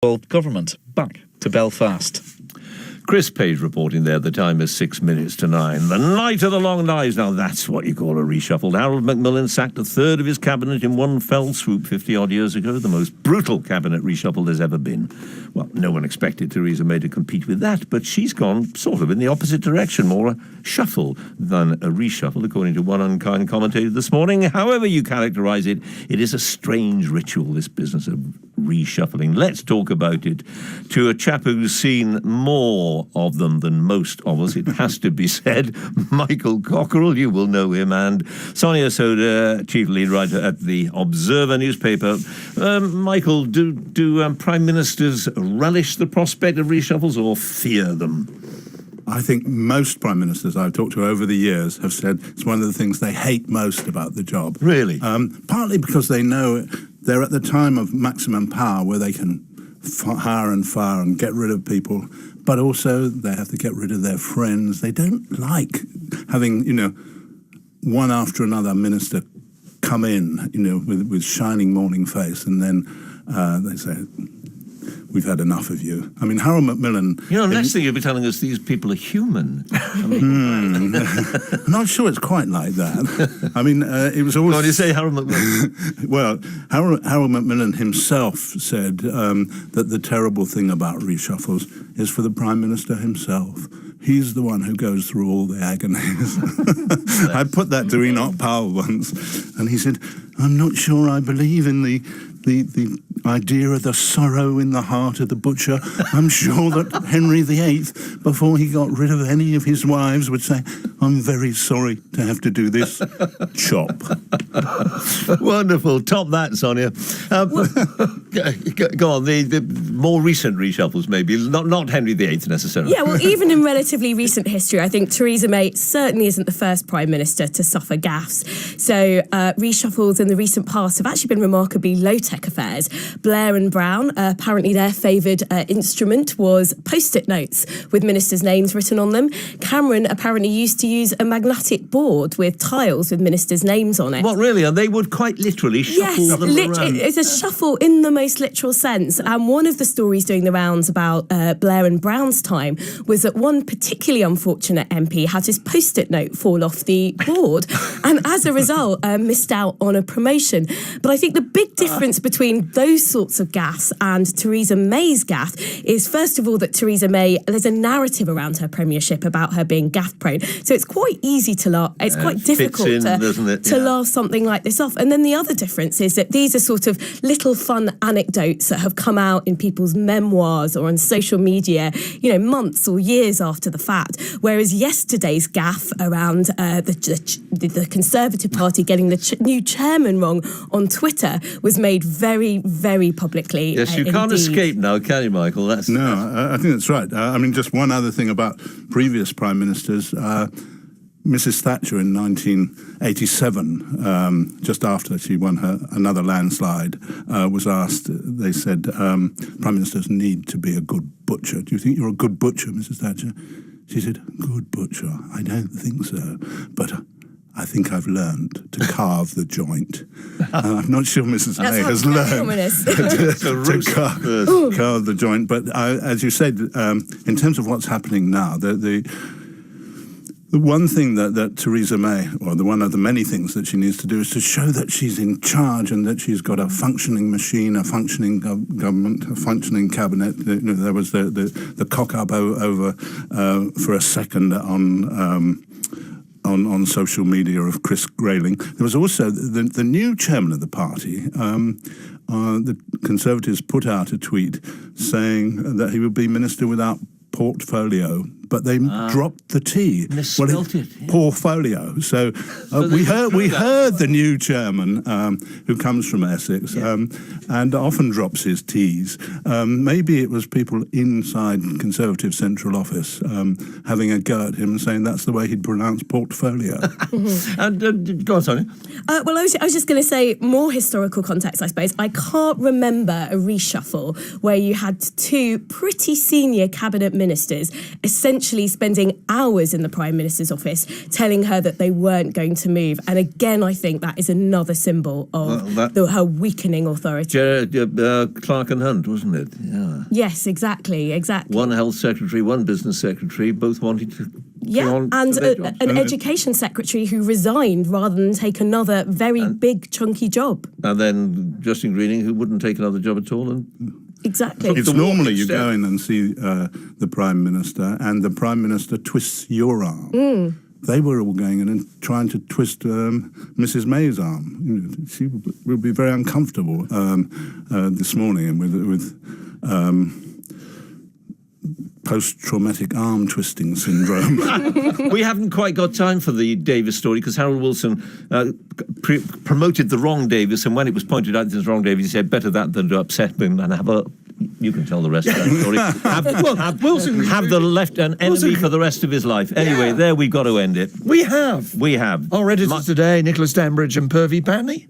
World government back to Belfast. Chris Page reporting there. The time is 6 minutes to 9. The night of the long knives. Now that's what you call a reshuffle. Harold Macmillan sacked a third of his cabinet in one fell swoop 50-odd years ago. The most brutal cabinet reshuffle there's ever been. Well, no one expected Theresa May to compete with that, but she's gone sort of in the opposite direction. More a shuffle than a reshuffle, according to one unkind commentator this morning. However you characterise it, it is a strange ritual, this business of reshuffling. Let's talk about it to a chap who's seen more of them than most of us, it has to be said. Michael Cockerell, you will know him, and Sonia Sodha, chief lead writer at the Observer newspaper. Michael, do prime ministers relish the prospect of reshuffles or fear them? I think most prime ministers I've talked to over the years have said it's one of the things they hate most about the job. Really? Partly because they know they're at the time of maximum power where they can hire and fire and get rid of people, but also they have to get rid of their friends. They don't like having, one after another minister come in, with shining morning face, and then they say, we've had enough of you. I mean, Harold Macmillan... next thing you'll be telling us these people are human. I'm not sure it's quite like that. I mean, it was always... Why do you say Harold Macmillan? Well, Harold Macmillan himself said that the terrible thing about reshuffles is for the Prime Minister himself. He's the one who goes through all the agonies. I put that to Enoch Powell once, and he said, I'm not sure I believe in the idea of the sorrow in the heart of the butcher. I'm sure that Henry VIII, before he got rid of any of his wives, would say, I'm very sorry to have to do this. Chop. Wonderful. Top that, Sonia. Go on, the more recent reshuffles, maybe. Not Henry VIII, necessarily. Yeah, well, even in relatively recent history, I think Theresa May certainly isn't the first Prime Minister to suffer gaffes. So reshuffles in the recent past have actually been remarkably low-tech affairs. Blair and Brown, apparently their favoured instrument was Post-it notes with ministers' names written on them. Cameron apparently used to use a magnetic board with tiles with ministers' names on it. What, really? And they would quite literally shuffle them around? It's a shuffle in the most literal sense. And one of the stories doing the rounds about Blair and Brown's time was that one particularly unfortunate MP had his Post-it note fall off the board and as a result missed out on a promotion. But I think the big difference between those sorts of gaffes and Theresa May's gaffe is, first of all, that Theresa May, there's a narrative around her premiership about her being gaffe prone. So it's quite easy to laugh. It's quite difficult to laugh something like this off. And then the other difference is that these are sort of little fun anecdotes that have come out in people's memoirs or on social media, months or years after the fact. Whereas yesterday's gaffe around the Conservative Party getting the new chairman wrong on Twitter was made very, very publicly. Yes, you can't escape now, can you, Michael? I think that's right. I mean, just one other thing about previous prime ministers. Mrs. Thatcher in 1987, just after she won another landslide, was asked, they said, Prime Ministers need to be a good butcher. Do you think you're a good butcher, Mrs. Thatcher? She said, good butcher? I don't think so, but I think I've learned to carve the joint. I'm not sure Mrs. May has learned to carve the joint. But as you said, in terms of what's happening now, the one thing that Theresa May, or one of the many things that she needs to do, is to show that she's in charge and that she's got a functioning machine, a functioning government, a functioning cabinet. There was the cock-up over for a second on social media of Chris Grayling. There was also the new chairman of the party. The Conservatives put out a tweet saying that he would be minister without portfolio, but they dropped the T. Misspelt it. Yeah. Portfolio. So we heard the new chairman, who comes from Essex, and often drops his T's. Maybe it was people inside Conservative Central Office having a go at him and saying that's the way he'd pronounce portfolio. And go on, Sonia. Well, I was just going to say more historical context, I suppose. I can't remember a reshuffle where you had two pretty senior cabinet ministers essentially eventually spending hours in the Prime Minister's office telling her that they weren't going to move. And again, I think that is another symbol of her weakening authority. Clark and Hunt, wasn't it? Yeah. Yes, exactly. One health secretary, one business secretary, both wanted to... and an education secretary who resigned rather than take another very big, chunky job. And then Justin Greening, who wouldn't take another job at all. Exactly. It's normally you go in and see the Prime Minister, and the Prime Minister twists your arm. They were all going in and trying to twist Mrs May's arm. She will be very uncomfortable this morning, and with post-traumatic arm twisting syndrome. We haven't quite got time for the Davis story because Harold Wilson promoted the wrong Davis, and when it was pointed out it was wrong Davis, he said, better that than to upset him and have a... You can tell the rest of that story. Wilson have the left an enemy for the rest of his life. Anyway, there we've got to end it. We have. We have. Our editors today, Nicholas Danbridge and Purvi Patney.